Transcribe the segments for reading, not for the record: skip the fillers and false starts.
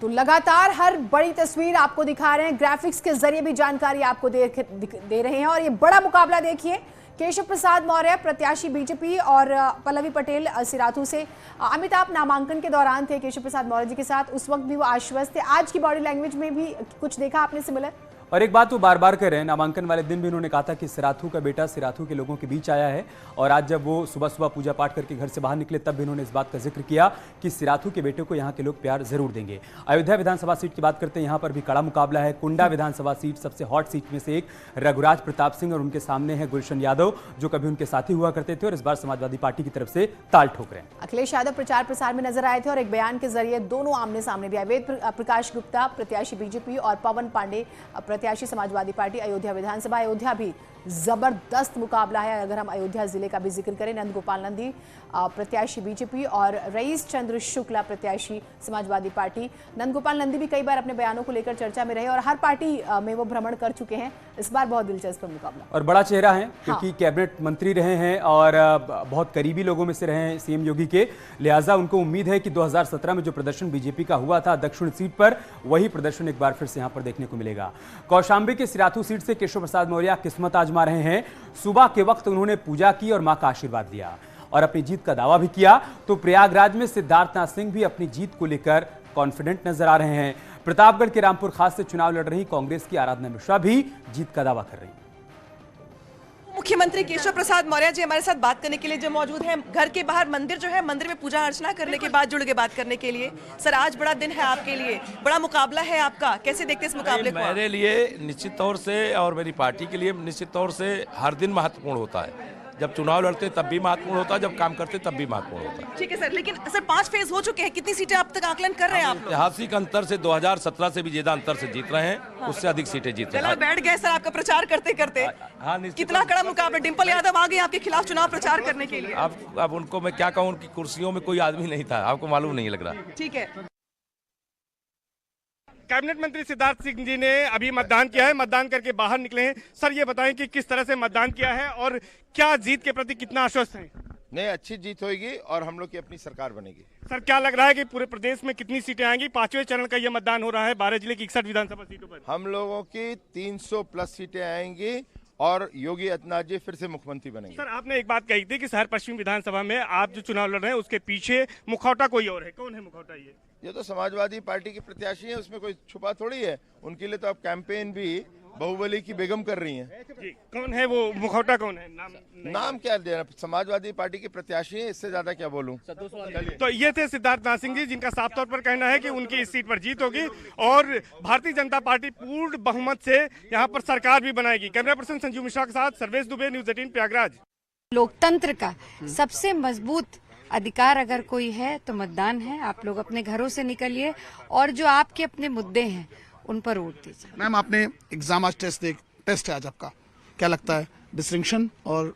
तो लगातार हर बड़ी तस्वीर आपको दिखा रहे हैं, ग्राफिक्स के जरिए भी जानकारी आपको दे रहे हैं। और ये बड़ा मुकाबला देखिए, केशव प्रसाद मौर्य प्रत्याशी बीजेपी और पल्लवी पटेल सिराथू से। अमित, आप नामांकन के दौरान थे केशव प्रसाद मौर्य जी के साथ, उस वक्त भी वो आश्वस्त थे, आज की बॉडी लैंग्वेज में भी कुछ देखा आपने सिमिलर? और एक बात वो बार बार कर रहे हैं, नामांकन वाले दिन भी उन्होंने कहा था कि सिराथू का बेटा सिराथू के लोगों के बीच आया है। और आज जब वो सुबह सुबह पूजा पाठ करके घर से बाहर निकले तब भी उन्होंने इस बात का जिक्र किया कि सिराथू के बेटे को यहाँ के लोग प्यार जरूर देंगे। अयोध्या विधानसभा सीट की बात करते हैं, यहाँ पर भी कड़ा मुकाबला है। कुंडा विधानसभा सीट सबसे हॉट सीट में से एक, रघुराज प्रताप सिंह और उनके सामने है गुलशन यादव, जो कभी उनके साथी हुआ करते थे और इस बार समाजवादी पार्टी की तरफ से ताल ठोक रहे हैं। अखिलेश यादव प्रचार प्रसार में नजर आए थे और एक बयान के जरिए दोनों आमने सामने भी आए। वेद प्रकाश गुप्ता प्रत्याशी बीजेपी और पवन पांडे प्रत्याशी समाजवादी पार्टी अयोध्या विधानसभा। अयोध्या भी जबरदस्त मुकाबला है। अगर हम अयोध्या जिले का भी जिक्र करें, नंदगोपाल नंदी प्रत्याशी बीजेपी और रईस चंद्र शुक्ला प्रत्याशी समाजवादी पार्टी। नंदगोपाल नंदी भी कई बार अपने बयानों को लेकर चर्चा में रहे और हर पार्टी में वो भ्रमण कर चुके हैं। इस बार बहुत दिलचस्प मुकाबला और बड़ा चेहरा है, क्योंकि कैबिनेट मंत्री रहे हैं और बहुत करीबी लोगों में से रहे हैं सीएम योगी के, लिहाजा उनको उम्मीद है कि 2017 में जो प्रदर्शन बीजेपी का हुआ था दक्षिण सीट पर, वही प्रदर्शन एक बार फिर से यहां पर देखने को मिलेगा। कौशांबी के सिराथू सीट से केशव प्रसाद मौर्य किस्मत आजमा रहे हैं। सुबह के वक्त उन्होंने पूजा की और मां का आशीर्वाद दिया और अपनी जीत का दावा भी किया। तो प्रयागराज में सिद्धार्थनाथ सिंह भी अपनी जीत को लेकर कॉन्फिडेंट नजर आ रहे हैं। प्रतापगढ़ के रामपुर खास से चुनाव लड़ रही कांग्रेस की आराधना मिश्रा भी जीत का दावा कर रही हैं। मुख्यमंत्री केशव प्रसाद मौर्य जी हमारे साथ बात करने के लिए जो मौजूद हैं। घर के बाहर मंदिर जो है, मंदिर में पूजा अर्चना करने के बाद जुड़ के बात करने के लिए। सर, आज बड़ा दिन है आपके लिए, बड़ा मुकाबला है आपका, कैसे देखते हैं इस मुकाबले को? मेरे लिए निश्चित तौर से और मेरी पार्टी के लिए निश्चित तौर से हर दिन महत्वपूर्ण होता है। जब चुनाव लड़ते तब भी महत्वपूर्ण होता है, जब काम करते तब भी महत्वपूर्ण होता है। ठीक है सर, लेकिन सर 5 फेज हो चुके हैं, कितनी सीटें अब तक आकलन कर रहे हैं आप? ऐतिहासिक अंतर से 2017 से भी ज्यादा अंतर से जीत रहे हैं। हाँ। उससे अधिक सीटें जीत रहे हैं। बैठ गए सर आपका प्रचार करते करते। हाँ, कितना कड़ा मुकाबला। डिंपल यादव आ गई आपके खिलाफ चुनाव प्रचार करने के लिए। अब उनको मैं क्या कहूँ, उनकी कुर्सियों में कोई आदमी नहीं था, आपको मालूम नहीं लग रहा। ठीक है। कैबिनेट मंत्री सिद्धार्थ सिंह जी ने अभी मतदान किया है, मतदान करके बाहर निकले हैं। सर, ये बताएं कि किस तरह से मतदान किया है और क्या जीत के प्रति कितना आश्वस्त हैं? नहीं, अच्छी जीत होगी और हम लोग की अपनी सरकार बनेगी। सर, क्या लग रहा है कि पूरे प्रदेश में कितनी सीटें आएंगी? 5वें चरण का ये मतदान हो रहा है 12 जिले की 61 विधानसभा सीटों पर। हम लोगों की 300 प्लस सीटें आएंगी और योगी आदित्यनाथ जी फिर से मुख्यमंत्री बनेंगे। सर, आपने एक बात कही थी कि शहर पश्चिम विधानसभा में आप जो चुनाव लड़ रहे हैं उसके पीछे मुखौटा कोई और है। कौन है मुखौटा? ये तो समाजवादी पार्टी की प्रत्याशी है, उसमें कोई छुपा थोड़ी है। उनके लिए तो अब कैंपेन भी बाहुबली की बेगम कर रही हैं। जी, कौन है वो मुखौटा? कौन है? नाम क्या देना? समाजवादी पार्टी की प्रत्याशी है, इससे ज्यादा क्या बोलूं। तो ये थे सिद्धार्थनाथ सिंह जी, जिनका साफ तौर पर कहना है कि उनकी इस सीट पर जीत होगी और भारतीय जनता पार्टी पूर्ण बहुमत से यहाँ पर सरकार भी बनाएगी। कैमरा पर्सन संजीव मिश्रा के साथ सर्वेश दुबे, न्यूज़ 18 प्रयागराज। लोकतंत्र का सबसे मजबूत अधिकार अगर कोई है तो मतदान है। आप लोग अपने घरों से निकलिए और जो आपके अपने मुद्दे हैं उन पर वोट दीजिए। मैम, आपने एग्जाम आज टेस्ट है आज आपका, क्या लगता है डिस्टिंक्शन और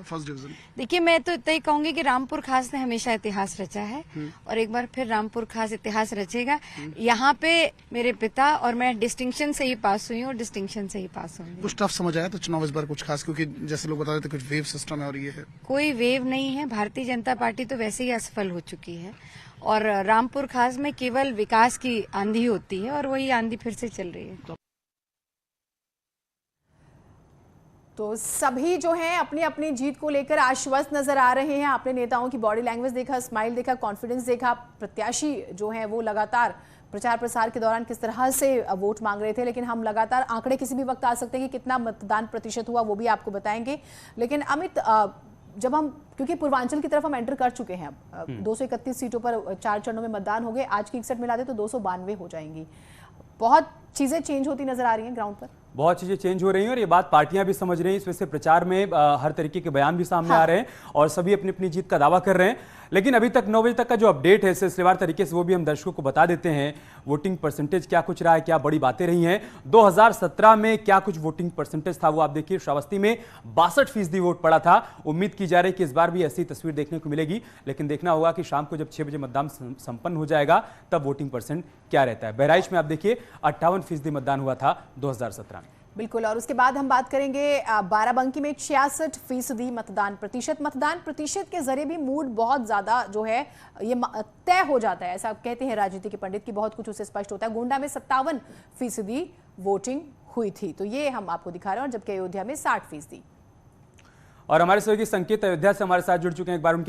फर्स्ट डिवीजन? देखिए, मैं तो इतना ही कहूंगी कि रामपुर खास ने हमेशा इतिहास रचा है और एक बार फिर रामपुर खास इतिहास रचेगा। यहाँ पे मेरे पिता और मैं डिस्टिंक्शन से ही पास हुई हूँ और डिस्टिंक्शन से ही पास होंगी। कुछ टफ समझ आया तो चुनाव इस बार कुछ खास, क्योंकि जैसे लोग बता रहे थे कुछ वेव सिस्टम है और ये है? कोई वेव नहीं है। भारतीय जनता पार्टी तो वैसे ही असफल हो चुकी है और रामपुर खास में केवल विकास की आंधी होती है और वही आंधी फिर से चल रही है। तो सभी जो हैं अपनी अपनी जीत को लेकर आश्वस्त नजर आ रहे हैं। आपने नेताओं की बॉडी लैंग्वेज देखा, स्माइल देखा, कॉन्फिडेंस देखा। प्रत्याशी जो हैं वो लगातार प्रचार प्रसार के दौरान किस तरह से वोट मांग रहे थे, लेकिन हम लगातार आंकड़े किसी भी वक्त आ सकते हैं कि कितना मतदान प्रतिशत हुआ वो भी आपको बताएंगे। लेकिन अमित, जब हम, क्योंकि पूर्वांचल की तरफ हम एंटर कर चुके हैं, अब 231 सीटों पर 4 चरणों में मतदान हो गए, आज की 61 मिला दे तो 292 हो जाएंगी। बहुत चीजें चेंज होती नजर आ रही हैं ग्राउंड पर। बहुत चीजें चेंज हो रही हैं और ये बात पार्टियां भी समझ रही हैं। इस वजह से प्रचार में हर तरीके के बयान भी सामने आ रहे हैं और सभी अपनी अपनी जीत का दावा कर रहे हैं। लेकिन अभी तक 9 बजे तक का जो अपडेट है सिलसिलेवार तरीके से वो भी हम दर्शकों को बता देते हैं। वोटिंग परसेंटेज क्या कुछ रहा है, क्या बड़ी बातें रही हैं। 2017 में क्या कुछ वोटिंग परसेंटेज था वो आप देखिए। श्रावस्ती में 62% वोट पड़ा था। उम्मीद की जा रही है कि इस बार भी ऐसी तस्वीर देखने को मिलेगी, लेकिन देखना होगा कि शाम को जब 6 बजे मतदान संपन्न हो जाएगा तब वोटिंग परसेंट क्या रहता है। बहराइच में आप देखिए 58% मतदान हुआ था 2017 में। बिल्कुल। और उसके बाद हम बात करेंगे बाराबंकी में 66% मतदान प्रतिशत के जरिए भी मूड बहुत ज्यादा जो है ये तय हो जाता है, ऐसा कहते हैं राजनीति के पंडित की, बहुत कुछ उससे स्पष्ट होता है। गोंडा में 57% वोटिंग हुई थी, तो ये हम आपको दिखा रहे हैं, और जबकि अयोध्या में 60%। और हमारे सहयोगी संकेत अयोध्या से हमारे साथ जुड़ चुके हैं, एक बार उनके